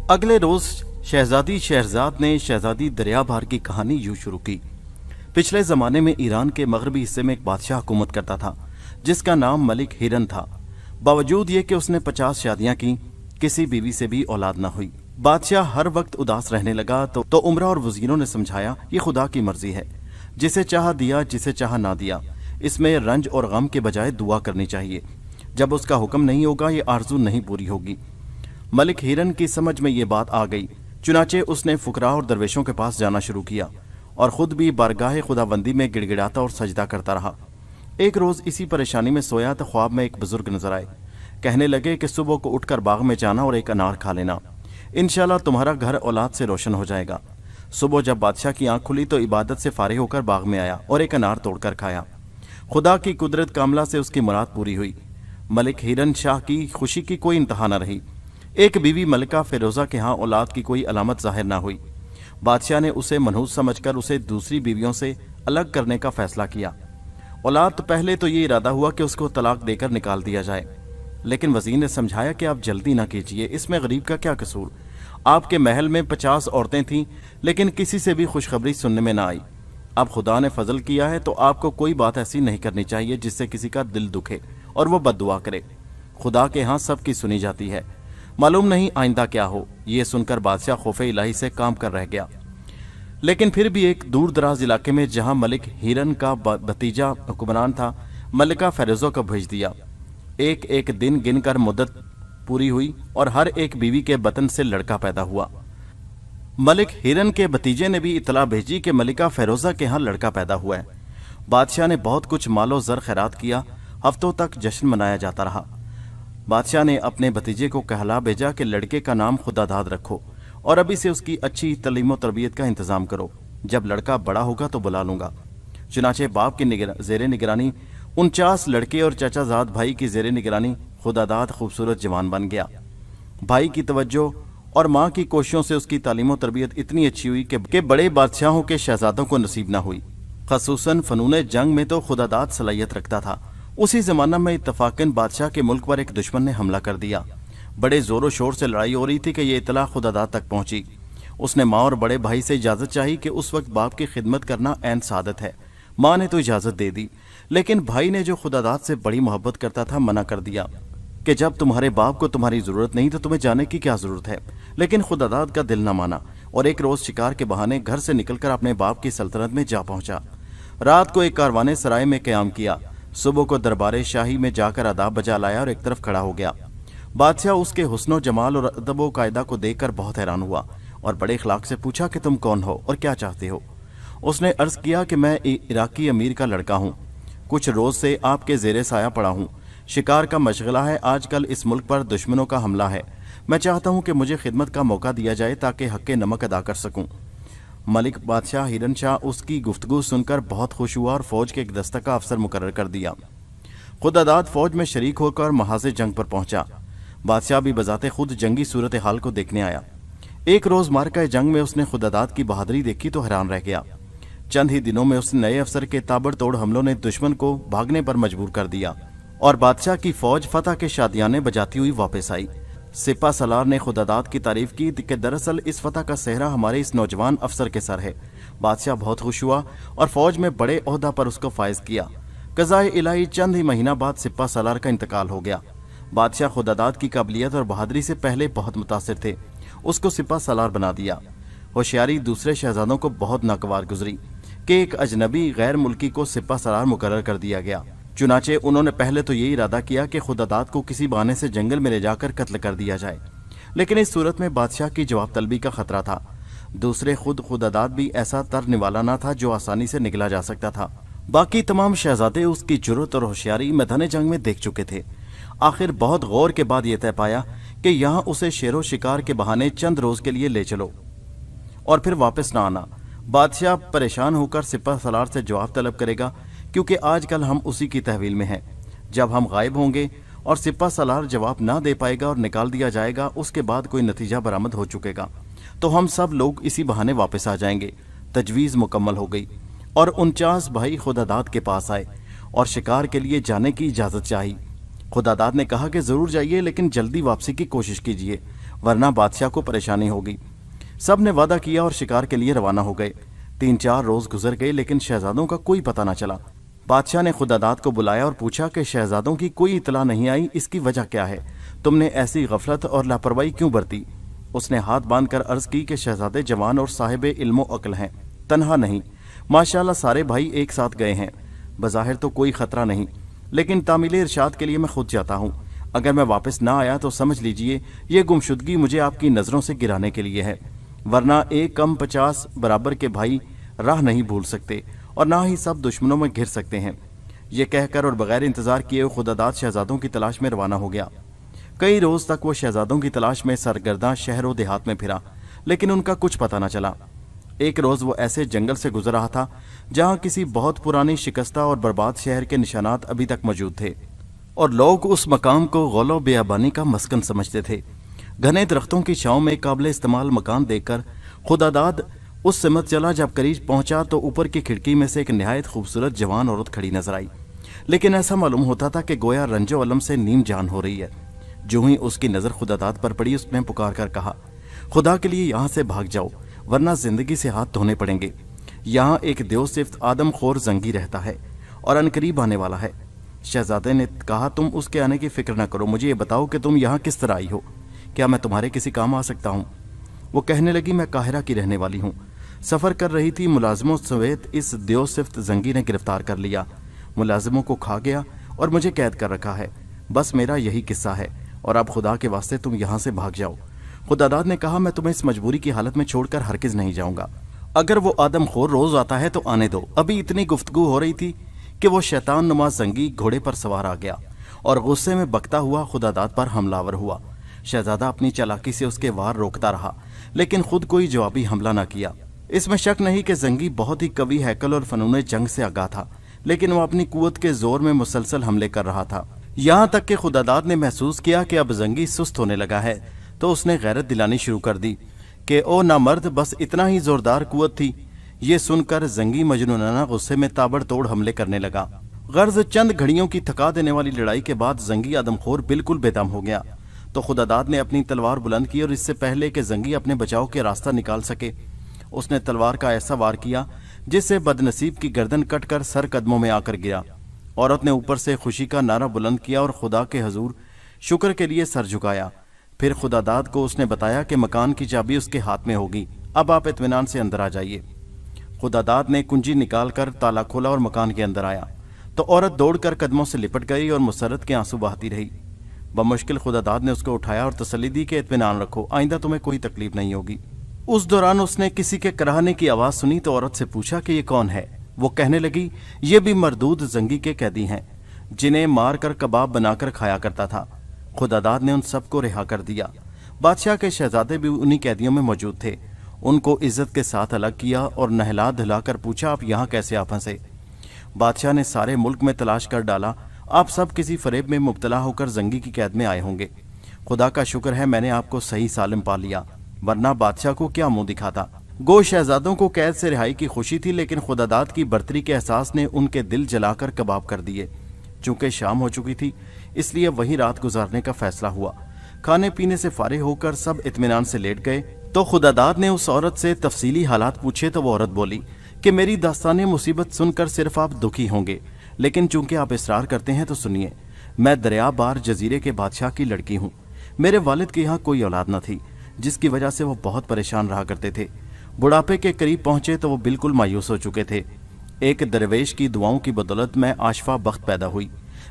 اگلے روز شہزادی شہرزاد نے شہزادی دریا بھار کی کہانی یوں شروع کی۔ پچھلے زمانے میں ایران کے مغربی حصے میں ایک بادشاہ حکومت کرتا تھا جس کا نام ملک ہرن تھا۔ باوجود یہ کہ اس نے 50 شادیاں کی، کسی بیوی سے بھی اولاد نہ ہوئی۔ بادشاہ ہر وقت اداس رہنے لگا تو عمرہ اور وزیروں نے سمجھایا یہ خدا کی مرضی ہے، جسے چاہا دیا، جسے چاہا نہ دیا۔ اس میں رنج اور غم کے بجائے دعا کرنی چاہیے۔ جب اس کا حکم نہیں ہوگا یہ آرزو نہیں پوری ہوگی۔ ملک ہرن کی سمجھ میں یہ بات آ گئی، چنانچہ اس نے فقراء اور درویشوں کے پاس جانا شروع کیا اور خود بھی بارگاہ خداوندی میں گڑ گڑاتا اور سجدہ کرتا رہا۔ ایک روز اسی پریشانی میں سویا تو خواب میں ایک بزرگ نظر آئے۔ کہنے لگے کہ صبح کو اٹھ کر باغ میں جانا اور ایک انار کھا لینا، انشاءاللہ تمہارا گھر اولاد سے روشن ہو جائے گا۔ صبح جب بادشاہ کی آنکھ کھلی تو عبادت سے فارغ ہو کر باغ میں آیا اور ایک انار توڑ کر کھایا۔ خدا کی قدرت کاملہ سے اس کی مراد پوری ہوئی۔ ملک ہرن شاہ کی خوشی کی کوئی انتہا نہ رہی۔ ایک بیوی ملکہ فیروزہ کے ہاں اولاد کی کوئی علامت ظاہر نہ ہوئی۔ بادشاہ نے اسے منحوس سمجھ کر اسے دوسری بیویوں سے الگ کرنے کا فیصلہ کیا۔ اولاد تو پہلے تو یہ ارادہ ہوا کہ اس کو طلاق دے کر نکال دیا جائے، لیکن وزیر نے سمجھایا کہ آپ جلدی نہ کیجیے، اس میں غریب کا کیا قصور؟ آپ کے محل میں 50 عورتیں تھیں لیکن کسی سے بھی خوشخبری سننے میں نہ آئی۔ اب خدا نے فضل کیا ہے تو آپ کو کوئی بات ایسی نہیں کرنی چاہیے جس سے کسی کا دل دکھے اور وہ بد دعا کرے۔ خدا کے ہاں سب کی سنی جاتی ہے، معلوم نہیں آئندہ کیا ہو۔ یہ سن کر بادشاہ خوف الہی سے کام کر رہ گیا۔ لیکن پھر بھی ایک دور دراز علاقے میں جہاں ملک ہرن کا بھتیجا حکمران تھا، ملکہ فیروزہ کو بھیج دیا۔ ایک ایک دن گن کر مدت پوری ہوئی اور ہر ایک بیوی کے بطن سے لڑکا پیدا ہوا۔ ملک ہرن کے بھتیجے نے بھی اطلاع بھیجی کہ ملکہ فیروزہ کے ہاں لڑکا پیدا ہوا ہے۔ بادشاہ نے بہت کچھ مال و زر خیرات کیا، ہفتوں تک جشن منایا جاتا رہا۔ بادشاہ نے اپنے بھتیجے کو کہلا بھیجا کہ لڑکے کا نام خدا داد رکھو اور ابھی سے اس کی اچھی تعلیم و تربیت کا انتظام کرو، جب لڑکا بڑا ہوگا تو بلا لوں گا۔ چنانچہ باپ کی زیر نگرانی 49 لڑکے اور چچا زاد بھائی کی زیر نگرانی خدا داد خوبصورت جوان بن گیا۔ بھائی کی توجہ اور ماں کی کوششوں سے اس کی تعلیم و تربیت اتنی اچھی ہوئی کہ بڑے بادشاہوں کے شہزادوں کو نصیب نہ ہوئی۔ خصوصاً فنون جنگ میں تو خدا داد صلاحیت رکھتا تھا۔ اسی زمانہ میں اتفاقاً بادشاہ کے ملک پر ایک دشمن نے حملہ کر دیا۔ بڑے زور و شور سے لڑائی ہو رہی تھی کہ یہ اطلاع خدا داد تک پہنچی۔ اس نے ماں اور بڑے بھائی سے اجازت چاہی کہ اس وقت باپ کی خدمت کرنا عین سعادت ہے۔ ماں نے تو اجازت دے دی، لیکن بھائی نے جو خدا داد سے بڑی محبت کرتا تھا منع کر دیا کہ جب تمہارے باپ کو تمہاری ضرورت نہیں تو تمہیں جانے کی کیا ضرورت ہے۔ لیکن خدا داد کا دل نہ مانا اور ایک روز شکار کے بہانے گھر سے نکل کر اپنے باپ کی سلطنت میں جا پہنچا۔ رات کو ایک کاروانے سرائے میں قیام کیا، صبح کو دربار شاہی میں جا کر آداب بجا لایا اور ایک طرف کھڑا ہو گیا۔ بادشاہ اس کے حسن و جمال اور ادب و قاعدہ کو دیکھ کر بہت حیران ہوا اور بڑے اخلاق سے پوچھا کہ تم کون ہو اور کیا چاہتے ہو؟ اس نے عرض کیا کہ میں عراقی امیر کا لڑکا ہوں، کچھ روز سے آپ کے زیر سایہ پڑا ہوں، شکار کا مشغلہ ہے، آج کل اس ملک پر دشمنوں کا حملہ ہے، میں چاہتا ہوں کہ مجھے خدمت کا موقع دیا جائے تاکہ حق نمک ادا کر سکوں۔ ملک بادشاہ ہرن شاہ اس کی گفتگو سن کر بہت خوش ہوا اور فوج کے ایک دستہ کا افسر مقرر کر دیا۔ خدا داد فوج میں شریک ہو کر محاذ جنگ پر پہنچا۔ بادشاہ بھی بذات خود جنگی صورتحال کو دیکھنے آیا۔ ایک روز مارکہ جنگ میں اس نے خدا داد کی بہادری دیکھی تو حیران رہ گیا۔ چند ہی دنوں میں اس نئے افسر کے تابڑ توڑ حملوں نے دشمن کو بھاگنے پر مجبور کر دیا اور بادشاہ کی فوج فتح کے شادیانے بجاتی ہوئی واپس آئی۔ سپہ سالار نے خدا داد کی تعریف کی کہ دراصل اس فتح کا سہرا ہمارے اس نوجوان افسر کے سر ہے۔ بادشاہ بہت خوش ہوا اور فوج میں بڑے عہدہ پر اس کو فائز کیا۔ قضائے الہی چند ہی مہینہ بعد سپہ سالار کا انتقال ہو گیا۔ بادشاہ خدا داد کی قابلیت اور بہادری سے پہلے بہت متاثر تھے، اس کو سپہ سالار بنا دیا۔ ہوشیاری دوسرے شہزادوں کو بہت ناگوار گزری کہ ایک اجنبی غیر ملکی کو سپہ سالار مقرر کر دیا گیا۔ چنانچہ انہوں نے پہلے تو یہی ارادہ کیا کہ خدا داد کو کسی بہانے سے جنگل میں لے جا کر قتل کر دیا جائے، لیکن اس صورت میں بادشاہ کی جواب طلبی کا خطرہ تھا۔ دوسرے خود خدا داد بھی ایسا تر نوالا نہ تھا جو آسانی سے نگلا جا سکتا تھا۔ باقی تمام شہزادے اس کی جرأت اور ہوشیاری میدان جنگ میں دیکھ چکے تھے۔ آخر بہت غور کے بعد یہ طے پایا کہ یہاں اسے شیر و شکار کے بہانے چند روز کے لیے لے چلو اور پھر واپس نہ آنا۔ بادشاہ پریشان ہو کر سپہ سالار سے جواب طلب کرے گا، کیونکہ آج کل ہم اسی کی تحویل میں ہیں۔ جب ہم غائب ہوں گے اور سپہ سالار جواب نہ دے پائے گا اور نکال دیا جائے گا، اس کے بعد کوئی نتیجہ برآمد ہو چکے گا تو ہم سب لوگ اسی بہانے واپس آ جائیں گے۔ تجویز مکمل ہو گئی اور 49 بھائی خدا داد کے پاس آئے اور شکار کے لیے جانے کی اجازت چاہی۔ خدا داد نے کہا کہ ضرور جائیے، لیکن جلدی واپسی کی کوشش کیجیے वरना बादशाह को परेशानी होगी। सब ने वादा किया और शिकार के लिए रवाना हो गए। 3-4 रोज गुजर गए लेकिन शहजादों का कोई पता न चला। बादशाह ने खुदादाद को बुलाया और पूछा कि शहजादों की कोई इतला नहीं आई, इसकी वजह क्या है? तुमने ऐसी गफलत और लापरवाही क्यों बरती? उसने हाथ बांध कर अर्ज की कि शहजादे जवान और साहिब इल्मो अक्ल हैं, तन्हा नहीं, माशाल्लाह सारे भाई एक साथ गए हैं। बज़ाहिर तो कोई खतरा नहीं, लेकिन तामील इरशाद के लिए मैं खुद जाता हूँ। अगर मैं वापस ना आया तो समझ लीजिए ये गुमशुदगी मुझे आपकी नज़रों से गिराने के लिए है, वरना 1 कम 50 बराबर के भाई राह नहीं भूल सकते और ना ही सब दुश्मनों में घिर सकते हैं। ये कहकर और बगैर इंतजार किए हुए खुदादाद शहजादों की तलाश में रवाना हो गया। कई रोज तक वो शहजादों की तलाश में सरगर्दा शहर और देहात में फिरा, लेकिन उनका कुछ पता न चला। एक रोज वो ऐसे जंगल से गुजर रहा था जहां किसी बहुत पुरानी शिकस्ता और बर्बाद शहर के निशानात अभी तक मौजूद थे और लोग उस मकाम को गौलो बेआबानी का मस्कन समझते थे। घने दरख्तों की छांव में काबिल इस्तेमाल मकान देखकर खुदादाद उस सिमत चला। जब करीब पहुंचा तो ऊपर की खिड़की में से एक निहायत खूबसूरत जवान औरत खड़ी नजर आई, लेकिन ऐसा मालूम होता था कि गोया रंजो अलम से नीम जान हो रही है। जो ही उसकी नजर खुदादाद पर पड़ी, उसने पुकार कर कहा, खुदा के लिए यहाँ से भाग जाओ वरना जिंदगी से हाथ धोने पड़ेंगे। यहाँ एक देवसिफ्त आदमखोर जंगी रहता है और अनकरीब आने वाला है। शहजादे ने कहा, तुम उसके आने की फिक्र न करो, मुझे ये बताओ कि तुम यहाँ किस तरह आई हो, क्या मैं तुम्हारे किसी काम आ सकता हूँ? वो कहने लगी, मैं काहिरा की रहने वाली हूँ, सफ़र कर रही थी, मुलाजिमों समेत इस देवसिफ्त जंगी ने गिरफ्तार कर लिया, मुलाजिमों को खा गया और मुझे कैद कर रखा है। बस मेरा यही किस्सा है और अब खुदा के वास्ते तुम यहाँ से भाग जाओ। खुदादाद ने कहा, मैं तुम्हें इस मजबूरी की हालत में छोड़कर हरगिज नहीं जाऊंगा। अगर वो आदमखोर रोज आता है तो आने दो। अभी इतनी गुफ्तगू हो रही थी कि वो शैतान नुमा जंगी घोड़े पर सवार आ गया और गुस्से में बकता हुआ खुदादाद पर हमलावर हुआ। शहजादा अपनी चालाकी से उसके वार रोकता रहा, लेकिन खुद कोई जवाबी हमला न किया। इसमें शक नहीं कि जंगी बहुत ही कवि हैकल और फनून जंग से आगाह था, लेकिन वो अपनी कुव्वत के जोर में मुसलसल हमले कर रहा था। यहाँ तक कि खुदादाद ने महसूस किया कि अब जंगी सुस्त होने लगा है, तो उसने गैरत दिलानी शुरू कर दी कि ओ नामर्द, बस इतना ही जोरदार कुव्वत थी। ये सुनकर जंगी मजनूनाना गुस्से में ताबड़तोड़ हमले करने लगा। गर्ज चंद घड़ियों की थका देने वाली लड़ाई के बाद जंगी आदमखोर बिल्कुल बेदम हो गया, तो खुदादाद ने अपनी तलवार बुलंद की और इससे पहले कि जंगी अपने बचाव के रास्ता निकाल सके, उसने तलवार का ऐसा वार किया जिससे बदनसीब की गर्दन कटकर सर कदमों में आकर गिरा। औरत ने ऊपर से खुशी का नारा बुलंद किया और खुदा के हजूर शुक्र के लिए सर झुकाया। फिर खुदादाद को उसने बताया कि मकान की चाबी उसके हाथ में होगी, अब आप इत्मीनान से अंदर आ जाइए। खुदादाद ने कुंजी निकालकर ताला खोला और मकान के अंदर आया तो औरत दौड़कर कदमों से लिपट गई और मुसरत के आंसू बहाती रही। बमुश्किल खुदादाद ने उसको उठाया और तसल्ली दी कि इत्मीनान रखो, आइंदा तुम्हें कोई तकलीफ नहीं होगी। उस दौरान उसने किसी के कराहने की आवाज सुनी तो औरत से पूछा कि ये कौन है। वो कहने लगी, ये भी मरदूद जंगी के कैदी हैं जिन्हें मार कर कबाब बनाकर खाया करता था। खुदादाद ने उन सबको रिहा कर दिया। बादशाह के शहजादे भी उन्हीं कैदियों में मौजूद थे। उनको इज्जत के साथ अलग किया और नहला धुलाकर पूछा, आप यहाँ कैसे आ फंसे? बादशाह ने सारे मुल्क में तलाश कर डाला, आप सब किसी फरेब में मुब्तला होकर जंगी की कैद में आए होंगे। खुदा का शुक्र है मैंने आपको सही सालिम पा लिया, वरना बादशाह को क्या मुंह दिखाता। गो शहजादों को कैद से रिहाई की खुशी थी, लेकिन खुदादाद की बर्तरी के एहसास ने उनके दिल जलाकर कबाब कर दिए। चूंकि शाम हो चुकी थी, इसलिए वहीं रात गुजारने का फैसला हुआ। खाने पीने से फारिग होकर सब इत्मीनान से लेट गए तो खुदादाद ने उस औरत से तफसीली हालात पूछे तो वो औरत बोली कि मेरी दास्ताने मुसीबत सुनकर सिर्फ आप दुखी होंगे, लेकिन चूंकि आप इसरार करते हैं तो सुनिए। मैं दरिया बार जजीरे के बादशाह की लड़की हूँ। मेरे वालिद के यहाँ कोई औलाद न थी, जिसकी वजह से वो बहुत परेशान रहा करते थे। बुढ़ापे के करीब पहुंचे तो वो बिल्कुल मायूस हो चुके थे। एक दरवेश की दुआओं की बदौलत मैं आशफा बख्त पैदा हुई।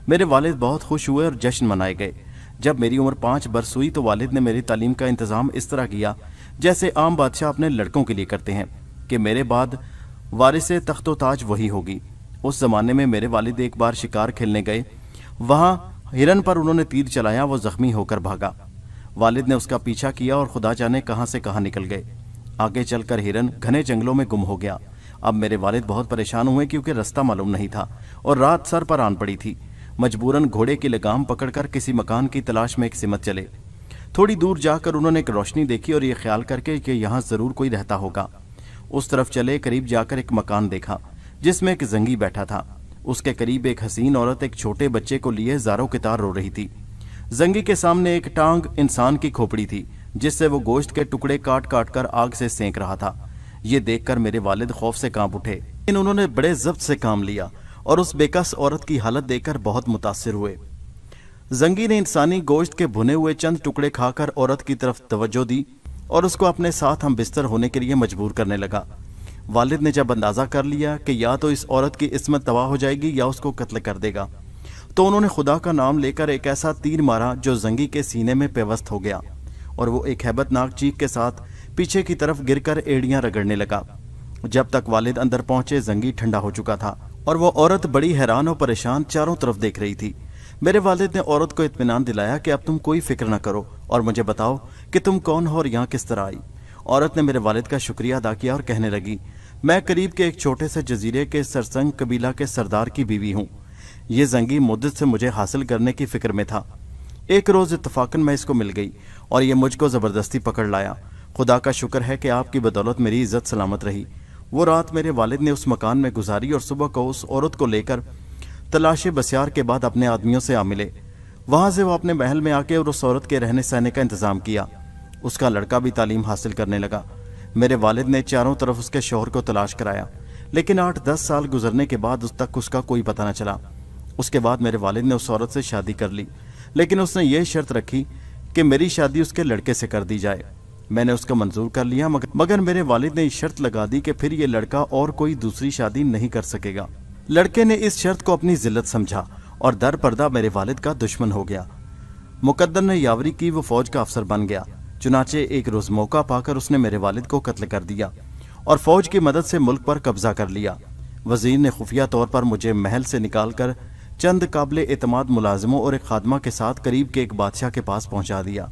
मेरे वालिद बहुत खुश हुए और जश्न मनाए गए। जब मेरी उम्र 5 बरस हुई तो वालिद ने मेरी तालीम का इंतज़ाम इस तरह किया जैसे आम बादशाह अपने लड़कों के लिए करते हैं कि मेरे बाद वारिसे तख्तो ताज वही होगी। उस ज़माने में मेरे वालिद एक बार शिकार खेलने गए, वहाँ हिरन पर उन्होंने तीर चलाया, वो जख्मी होकर भागा। वालिद ने उसका पीछा किया और खुदा जाने कहाँ से कहाँ निकल गए। आगे चलकर हिरन घने जंगलों में गुम हो गया। अब मेरे वालिद बहुत परेशान हुए क्योंकि रास्ता मालूम नहीं था और रात सर पर आन पड़ी थी। मजबूरन घोड़े की लगाम पकड़कर किसी मकान की तलाश में एक सिमत चले। थोड़ी दूर जाकर उन्होंने एक रोशनी देखी और ये ख्याल करके कि यहाँ जरूर कोई रहता होगा, उस तरफ चले। करीब जाकर एक मकान देखा जिसमें एक जंगी बैठा था। उसके करीब एक हसीन औरत एक छोटे बच्चे को लिए ज़ारों के तार रो रही थी। जंगी के सामने एक टांग इंसान की खोपड़ी थी जिससे वो गोश्त के टुकड़े काट काट कर आग से सेंक रहा था। ये देखकर मेरे वालिद खौफ से कांप उठे, लेकिन उन्होंने बड़े ज़ब्त से काम लिया और उस बेकस औरत की हालत देखकर बहुत मुतासिर हुए। जंगी ने इंसानी गोश्त के भुने हुए चंद टुकड़े खाकर औरत की तरफ तवज्जो दी और उसको अपने साथ हम बिस्तर होने के लिए मजबूर करने लगा। वालिद ने जब अंदाजा कर लिया कि या तो इस औरत की इस्मत तबाह हो जाएगी या उसको कत्ल कर देगा, तो उन्होंने खुदा का नाम लेकर एक ऐसा तीर मारा जो जंगी के सीने में पेवस्त हो गया और वो एक हैबतनाक चीख के साथ पीछे की तरफ गिरकर एड़ियां रगड़ने लगा। जब तक वालिद अंदर पहुंचे जंगी ठंडा हो चुका था और वो औरत बड़ी हैरान और परेशान चारों तरफ देख रही थी। मेरे वालिद ने औरत को इत्मीनान दिलाया कि अब तुम कोई फिक्र न करो और मुझे बताओ कि तुम कौन हो और यहाँ किस तरह आई। औरत ने मेरे वालिद का शुक्रिया अदा किया और कहने लगी, मैं करीब के एक छोटे से जजीरे के सरसंग कबीला के सरदार की बीवी हूँ। ये जंगी मुद्दत से मुझे हासिल करने की फिक्र में था। एक रोज इत्तफाकन मैं इसको मिल गई और ये मुझको जबरदस्ती पकड़ लाया। खुदा का शुक्र है कि आपकी बदौलत मेरी इज्जत सलामत रही। वो रात मेरे वालिद ने उस मकान में गुजारी और सुबह को उस औरत को लेकर तलाशे बसियार के बाद अपने आदमियों से आ मिले। वहां से वो अपने महल में आके और उस औरत के रहने सहने का इंतजाम किया। उसका लड़का भी तालीम हासिल करने लगा। मेरे वालिद ने चारों तरफ उसके शौहर को तलाश कराया, लेकिन 8-10 साल गुजरने के बाद उस तक उसका कोई पता न चला। उसके बाद मेरे वालिद ने उस औरत से शादी कर ली, लेकिन उसने ये शर्त रखी कि मेरी शादी उसके लड़के से कर दी जाए। मैंने उसका मंजूर कर लिया, मगर मेरे वालिद ने इस शर्त लगा दी कि फिर ये लड़का और कोई दूसरी शादी नहीं कर सकेगा। लड़के ने इस शर्त को अपनी जिल्लत समझा और दर पर्दा मेरे वालिद का दुश्मन हो गया। मुकद्दर ने यावरी की, वो फौज का अफसर बन गया। चुनाचे एक रोज मौका पाकर उसने मेरे वालिद को कत्ल कर दिया और फौज की मदद से मुल्क पर कब्जा कर लिया। वजीर ने खुफिया तौर पर मुझे महल से निकालकर चंद काबिले एतमाद मुलाजिमों और एक खादमा के साथ करीब के एक बादशाह के पास पहुंचा दिया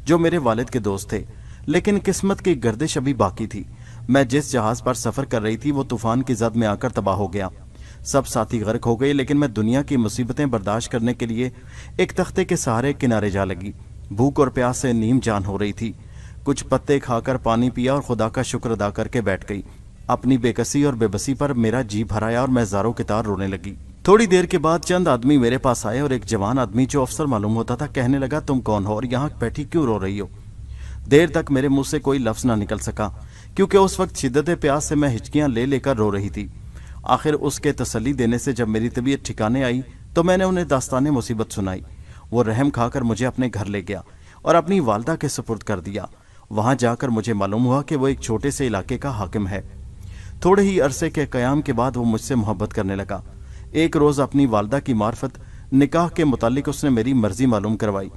जो मेरे वालिद के दोस्त थे। लेकिन किस्मत की गर्दिश अभी बाकी थी। मैं जिस जहाज पर सफर कर रही थी वो तूफान की जद में आकर तबाह हो गया। सब साथी गर्क हो गए, लेकिन मैं दुनिया की मुसीबतें बर्दाश्त करने के लिए एक तख्ते के सहारे किनारे जा लगी। भूख और प्यास से नीम जान हो रही थी। कुछ पत्ते खाकर पानी पिया और खुदा का शुक्र अदा करके बैठ गई। अपनी बेकसी और बेबसी पर मेरा जी भराया और मैं ज़ारों की तार रोने लगी। थोड़ी देर के बाद चंद आदमी मेरे पास आए और एक जवान आदमी जो अफसर मालूम होता था कहने लगा, तुम कौन हो और यहाँ बैठी क्यों रो रही हो? देर तक मेरे मुंह से कोई लफ्ज ना निकल सका, क्योंकि उस वक्त शिद्दत प्यास से मैं हिचकियां ले लेकर रो रही थी। आखिर उसके तसल्ली देने से जब मेरी तबीयत ठिकाने आई तो मैंने उन्हें दास्ताने मुसीबत सुनाई। वो रहम खाकर मुझे अपने घर ले गया और अपनी वालदा के सुपुर्द कर दिया। वहां जाकर मुझे मालूम हुआ कि वो एक छोटे से इलाके का हाकिम है। थोड़े ही अरसे के कयाम के बाद वो मुझसे मोहब्बत करने लगा। एक रोज अपनी वालदा की मार्फत निकाह के मुतालिक उसने मेरी मर्जी मालूम करवाई।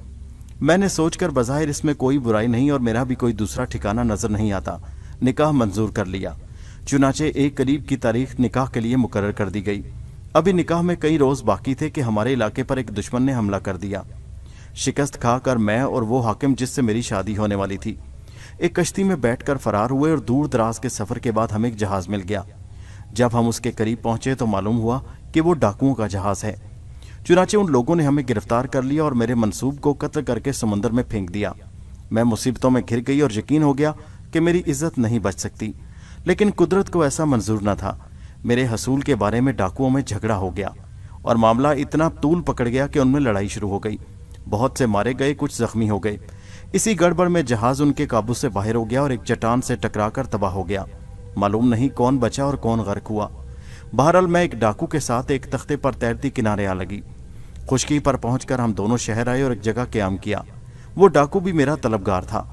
मैंने सोचकर बज़ाहिर इसमें कोई बुराई नहीं और मेरा भी कोई दूसरा ठिकाना नजर नहीं आता, निकाह मंजूर कर लिया। चुनाचे एक करीब की तारीख निकाह के लिए मुकर्रर कर दी गई। अभी निकाह में कई रोज बाकी थे कि हमारे इलाके पर एक दुश्मन ने हमला कर दिया। शिकस्त खाकर मैं और वो हाकिम जिससे मेरी शादी होने वाली थी एक कश्ती में बैठकर फरार हुए और दूर दराज के सफर के बाद हमें एक जहाज मिल गया। जब हम उसके करीब पहुंचे तो मालूम हुआ कि वो डाकुओं का जहाज है। चुनाचे उन लोगों ने हमें गिरफ्तार कर लिया और मेरे मंसूब को कत्ल करके समुद्र में फेंक दिया। मैं मुसीबतों में घिर गई और यकीन हो गया कि मेरी इज्जत नहीं बच सकती, लेकिन कुदरत को ऐसा मंजूर न था। मेरे हसूल के बारे में डाकुओं में झगड़ा हो गया और मामला इतना तूल पकड़ गया कि उनमें लड़ाई शुरू हो गई। बहुत से मारे गए, कुछ जख्मी हो गए। इसी गड़बड़ में जहाज उनके काबू से बाहर हो गया और एक चट्टान से टकराकर तबाह हो गया। मालूम नहीं कौन बचा और कौन गर्क हुआ। बहरहाल मैं एक डाकू के साथ एक तख्ते पर तैरती किनारे आ लगी। खुशकी पर पहुंचकर हम दोनों शहर आए और एक जगह क़याम किया। वो डाकू भी मेरा तलबगार था।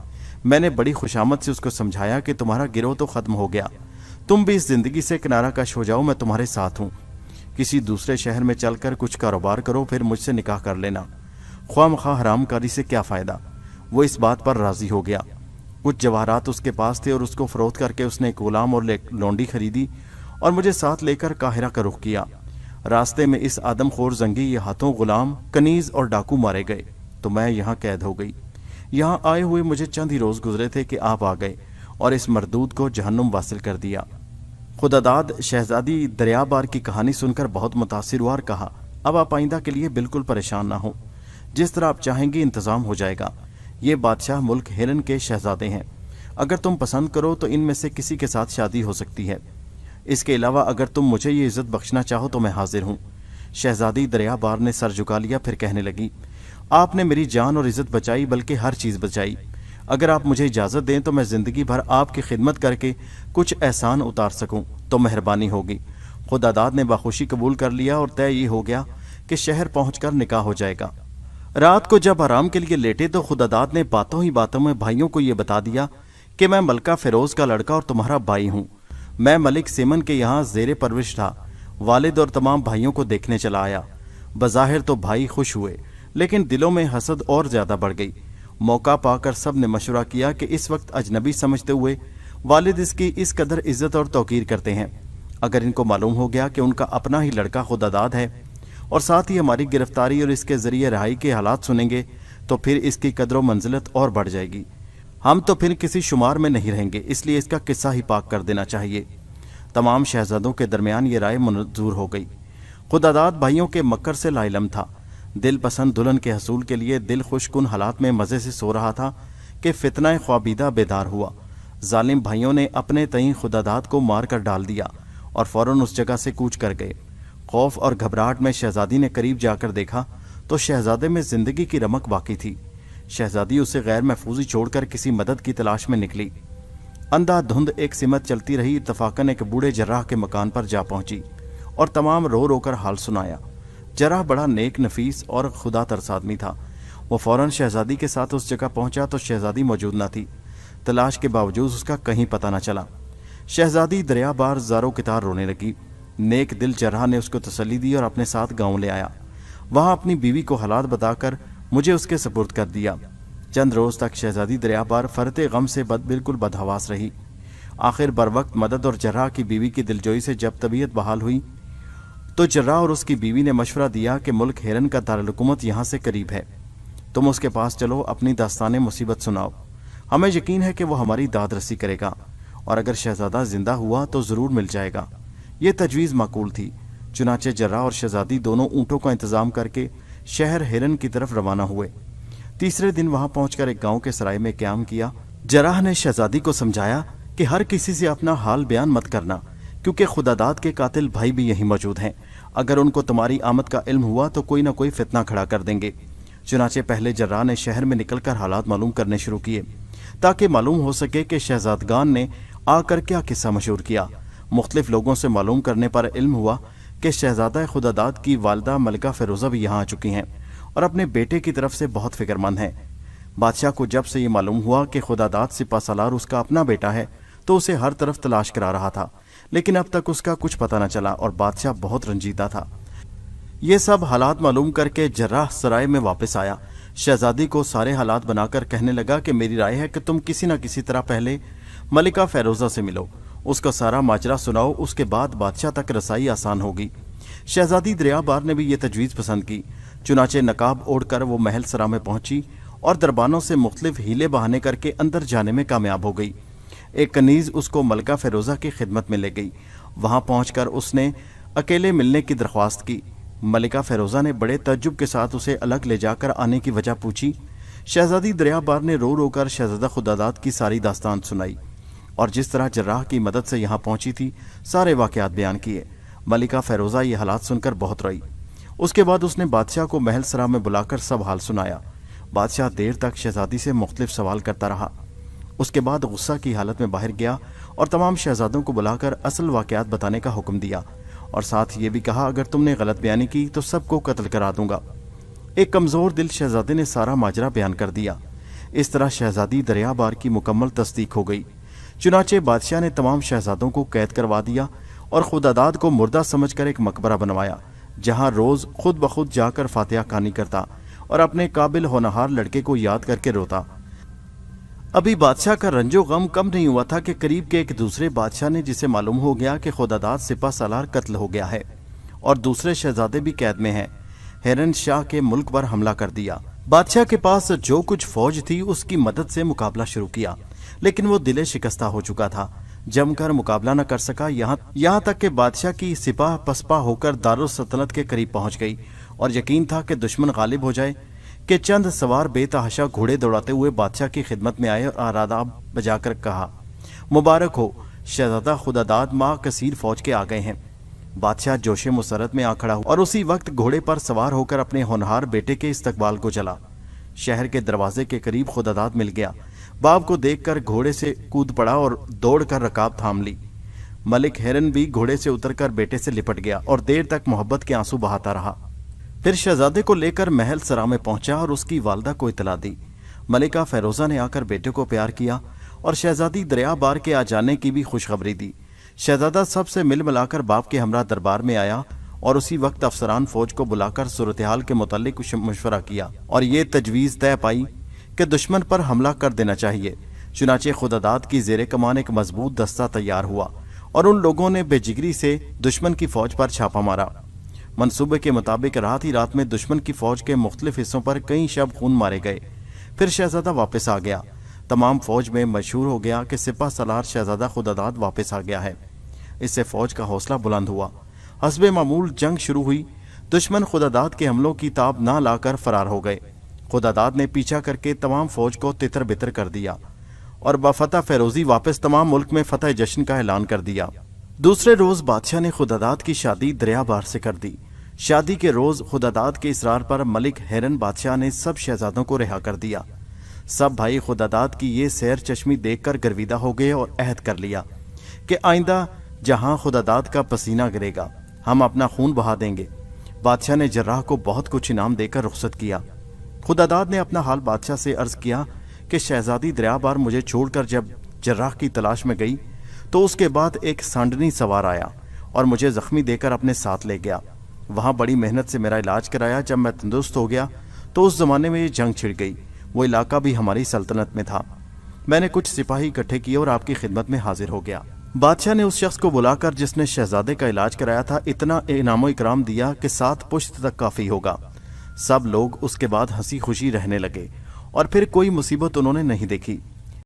मैंने बड़ी खुशामद से उसको समझाया कि तुम्हारा गिरोह तो खत्म हो गया, तुम भी इस जिंदगी से किनारा कश हो जाओ, मैं तुम्हारे साथ हूँ। किसी दूसरे शहर में चलकर कुछ कारोबार करो, फिर मुझसे निकाह कर लेना। ख्वामखा हरामकारी से क्या फ़ायदा। वो इस बात पर राज़ी हो गया। कुछ जवाहरात उसके पास थे और उसको फ़रोख्त करके उसने एक गुलाम और लौंडी खरीदी और मुझे साथ लेकर काहिरा का रुख किया। रास्ते में इस आदमखोर जंगी ये हाथों गुलाम, कनीज और डाकू मारे गए तो मैं यहाँ कैद हो गई। यहाँ आए हुए मुझे चंद ही रोज़ गुजरे थे कि आप आ गए और इस मरदूद को जहन्नुम वासिल कर दिया। खुदादाद शहजादी दरियाबार की कहानी सुनकर बहुत मुतासिर हुआ और कहा, अब आप आइंदा के लिए बिल्कुल परेशान ना हो, जिस तरह आप चाहेंगी इंतज़ाम हो जाएगा। ये बादशाह मुल्क हिरन के शहजादे हैं। अगर तुम पसंद करो तो इनमें से किसी के साथ शादी हो सकती है। इसके अलावा अगर तुम मुझे ये इज्जत बख्शना चाहो तो मैं हाजिर हूँ। शहजादी दरियाबार ने सर झुका लिया, फिर कहने लगी, आपने मेरी जान और इज्जत बचाई, बल्कि हर चीज़ बचाई। اگر آپ مجھے اجازت دیں تو میں زندگی بھر آپ کی خدمت کر کے کچھ احسان اتار سکوں تو مہربانی ہوگی۔ خداداد نے بخوشی قبول کر لیا اور طے یہ ہو گیا کہ شہر پہنچ کر نکاح ہو جائے گا۔ رات کو جب آرام کے لیے لیٹے تو خداداد نے باتوں ہی باتوں میں بھائیوں کو یہ بتا دیا کہ میں ملکہ فیروز کا لڑکا اور تمہارا بھائی ہوں۔ میں ملک سیمن کے یہاں زیر پرورش تھا۔ والد اور تمام بھائیوں کو دیکھنے چلا آیا۔ بظاہر تو بھائی خوش ہوئے، لیکن دلوں میں حسد اور زیادہ بڑھ گئی۔ موقع پا کر سب نے مشورہ کیا کہ اس وقت اجنبی سمجھتے ہوئے والد اس کی اس قدر عزت اور توقیر کرتے ہیں، اگر ان کو معلوم ہو گیا کہ ان کا اپنا ہی لڑکا خداداد ہے اور ساتھ ہی ہماری گرفتاری اور اس کے ذریعے رہائی کے حالات سنیں گے تو پھر اس کی قدر و منزلت اور بڑھ جائے گی۔ ہم تو پھر کسی شمار میں نہیں رہیں گے، اس لیے اس کا قصہ ہی پاک کر دینا چاہیے۔ تمام شہزادوں کے درمیان یہ رائے منظور ہو گئی۔ خداداد بھائیوں کے مکر سے لا علم تھا۔ دل پسند دلہن کے حصول کے لیے دل خوش کن حالات میں مزے سے سو رہا تھا کہ فتنہ خوابیدہ بیدار ہوا۔ ظالم بھائیوں نے اپنے تئیں خداداد کو مار کر ڈال دیا اور فوراً اس جگہ سے کوچ کر گئے۔ خوف اور گھبراہٹ میں شہزادی نے قریب جا کر دیکھا تو شہزادے میں زندگی کی رمق باقی تھی۔ شہزادی اسے غیر محفوظی چھوڑ کر کسی مدد کی تلاش میں نکلی۔ اندھا دھند ایک سمت چلتی رہی، اتفاقاً ایک بوڑھے جراح کے مکان پر جا پہنچی اور تمام رو رو کر حال سنایا۔ جراح بڑا نیک نفیس اور خدا ترس آدمی تھا۔ وہ فوراً شہزادی کے ساتھ اس جگہ پہنچا تو شہزادی موجود نہ تھی۔ تلاش کے باوجود اس کا کہیں پتہ نہ چلا۔ شہزادی دریا بار زاروں کتار رونے لگی۔ نیک دل جراح نے اس کو تسلی دی اور اپنے ساتھ گاؤں لے آیا۔ وہاں اپنی بیوی کو حالات بتا کر مجھے اس کے سپرد کر دیا۔ چند روز تک شہزادی دریا بار فرط غم سے بالکل بدحواس رہی۔ آخر بر وقت مدد اور جراح کی بیوی کی دلجوئی سے جب طبیعت بحال ہوئی تو جراح اور اس کی بیوی نے مشورہ دیا کہ ملک ہیرن کا دارالحکومت یہاں سے قریب ہے، تم اس کے پاس چلو، اپنی داستان مصیبت سناؤ، ہمیں یقین ہے کہ وہ ہماری داد رسی کرے گا اور اگر شہزادہ زندہ ہوا تو ضرور مل جائے گا۔ یہ تجویز معقول تھی۔ چنانچہ جراح اور شہزادی دونوں اونٹوں کا انتظام کر کے شہر ہیرن کی طرف روانہ ہوئے۔ تیسرے دن وہاں پہنچ کر ایک گاؤں کے سرائے میں قیام کیا۔ جراح نے شہزادی کو سمجھایا کہ ہر کسی سے اپنا حال بیان مت کرنا، کیونکہ خداداد کے قاتل بھائی بھی یہیں موجود ہیں، اگر ان کو تمہاری آمد کا علم ہوا تو کوئی نہ کوئی فتنہ کھڑا کر دیں گے۔ چنانچہ پہلے جراح نے شہر میں نکل کر حالات معلوم کرنے شروع کیے تاکہ معلوم ہو سکے کہ شہزادگان نے آ کر کیا قصہ مشہور کیا۔ مختلف لوگوں سے معلوم کرنے پر علم ہوا کہ شہزادہ خداداد کی والدہ ملکہ فیروزہ بھی یہاں آ چکی ہیں اور اپنے بیٹے کی طرف سے بہت فکر مند ہیں۔ بادشاہ کو جب سے یہ معلوم ہوا کہ خداداد سپہ سالار اس کا اپنا بیٹا ہے تو اسے ہر طرف تلاش کرا رہا تھا، لیکن اب تک اس کا کچھ پتہ نہ چلا اور بادشاہ بہت رنجیدہ تھا۔ یہ سب حالات معلوم کر کے جراح سرائے میں واپس آیا۔ شہزادی کو سارے حالات بنا کر کہنے لگا کہ میری رائے ہے کہ تم کسی نہ کسی طرح پہلے ملکہ فیروزہ سے ملو، اس کا سارا ماجرا سناؤ، اس کے بعد بادشاہ تک رسائی آسان ہوگی۔ شہزادی دریا بار نے بھی یہ تجویز پسند کی۔ چنانچہ نقاب اوڑھ کر وہ محل سرا میں پہنچی اور دربانوں سے مختلف ہیلے بہانے کر کے اندر جانے میں کامیاب ہو گئی۔ ایک کنیز اس کو ملکہ فیروزہ کی خدمت میں لے گئی۔ وہاں پہنچ کر اس نے اکیلے ملنے کی درخواست کی۔ ملکہ فیروزہ نے بڑے تعجب کے ساتھ اسے الگ لے جا کر آنے کی وجہ پوچھی۔ شہزادی دریا بار نے رو رو کر شہزادہ خداداد کی ساری داستان سنائی اور جس طرح جراح کی مدد سے یہاں پہنچی تھی سارے واقعات بیان کیے۔ ملکہ فیروزہ یہ حالات سن کر بہت روئی۔ اس کے بعد اس نے بادشاہ کو محل سرا میں بلا کر سب حال سنایا۔ بادشاہ دیر تک شہزادی سے مختلف سوال کرتا رہا۔ اس کے بعد غصہ کی حالت میں باہر گیا اور تمام شہزادوں کو بلا کر اصل واقعات بتانے کا حکم دیا اور ساتھ یہ بھی کہا اگر تم نے غلط بیانی کی تو سب کو قتل کرا دوں گا۔ ایک کمزور دل شہزادے نے سارا ماجرا بیان کر دیا۔ اس طرح شہزادی دریا بار کی مکمل تصدیق ہو گئی۔ چنانچہ بادشاہ نے تمام شہزادوں کو قید کروا دیا اور خداداد کو مردہ سمجھ کر ایک مقبرہ بنوایا جہاں روز خود بخود جا کر فاتحہ خوانی کرتا اور اپنے قابل ہونہار لڑکے کو یاد کر کے روتا۔ ابھی بادشاہ کا رنج و غم کم نہیں ہوا تھا کہ قریب کے ایک دوسرے بادشاہ نے جسے معلوم ہو گیا کہ خداداد سپہ سالار قتل ہو گیا ہے اور دوسرے شہزادے بھی قید میں ہیں، ہیرن شاہ کے ملک پر حملہ کر دیا۔ بادشاہ کے پاس جو کچھ فوج تھی اس کی مدد سے مقابلہ شروع کیا، لیکن وہ دل شکستہ ہو چکا تھا، جم کر مقابلہ نہ کر سکا، یہاں تک کہ بادشاہ کی سپاہ پسپا ہو کر دارالسلطنت کے قریب پہنچ گئی اور یقین تھا کہ دشمن غالب ہو جائے کہ چند سوار بے تحاشا گھوڑے دوڑاتے ہوئے بادشاہ کی خدمت میں آئے اور آداب بجا کر کہا، مبارک ہو، شہزادہ خداداد ماہ کثیر فوج کے آ گئے ہیں۔ بادشاہ جوش مسرت میں آ کھڑا ہوا اور اسی وقت گھوڑے پر سوار ہو کر اپنے ہونہار بیٹے کے استقبال کو چلا۔ شہر کے دروازے کے قریب خداداد مل گیا۔ बाप को देखकर घोड़े से कूद पड़ा और दौड़कर रकाब थाम ली। मलिक हिरन भी घोड़े से उतरकर बेटे से लिपट गया और देर तक मोहब्बत के आंसू बहाता रहा। फिर शहजादे को लेकर महल सरा में पहुंचा और उसकी वालदा को इतला दी। मलिका फेरोजा ने आकर बेटे को प्यार किया और शहजादी दरिया बार के आ जाने की भी खुशखबरी दी। शहजादा सबसे मिल मिलाकर बाप के हमरा दरबार में आया और उसी वक्त अफसरान फौज को बुलाकर सूरत हाल के मुतालिक मशवरा किया और ये तजवीज़ तय पाई कि दुश्मन पर हमला कर देना चाहिए। चुनाचे खुदादाद की ज़ेरे कमान एक मजबूत दस्ता तैयार हुआ और उन लोगों ने बेजिगरी से दुश्मन की फौज पर छापा मारा। मंसूबे के मुताबिक रात ही रात में दुश्मन की फौज के मुख्तलिफ हिस्सों पर कई शब खून मारे गए। फिर शहजादा वापस आ गया। तमाम फौज में मशहूर हो गया कि सिपा सलार शहजादा खुदादाद वापस आ गया है। इससे फौज का हौसला बुलंद हुआ। हस्बे मामूल जंग शुरू हुई। दुश्मन खुदादाद के हमलों की ताब ना लाकर फरार हो गए। खुदादाद ने पीछा करके तमाम फौज को तितर बितर कर दिया और बफता फेरोजी वापस तमाम मुल्क में फतह जश्न का ऐलान कर दिया। दूसरे रोज बादशाह ने खुदादाद की शादी दरिया बार से कर दी। शादी के रोज खुदादाद के इसरार पर मलिक हिरन बादशाह ने सब शहजादों को रिहा कर दिया। सब भाई खुदादाद की ये सैर चश्मी देखकर गर्विदा हो गए और अहद कर लिया कि आइंदा जहां खुदादाद का पसीना गिरेगा हम अपना खून बहा देंगे। बादशाह ने जर्राह को बहुत कुछ इनाम देकर रुखसत किया। खुदादाद ने अपना हाल बादशाह से अर्ज किया कि शहजादी दरिया बार मुझे छोड़कर जब जर्राह की तलाश में गई तो उसके बाद एक सांडनी सवार आया और मुझे जख्मी देकर अपने साथ ले गया। वहां बड़ी मेहनत से मेरा इलाज कराया। जब मैं तंदुरुस्त हो गया तो उस जमाने में ये जंग छिड़ गई। वो इलाका भी हमारी सल्तनत में था। मैंने कुछ सिपाही इकट्ठे किए और आपकी खिदमत में हाजिर हो गया। बादशाह ने उस शख्स को बुलाकर जिसने शहजादे का इलाज कराया था इतना इनामो इकराम दिया कि 7 पुश्त तक काफी होगा। सब लोग उसके बाद हंसी खुशी रहने लगे और फिर कोई मुसीबत उन्होंने नहीं देखी।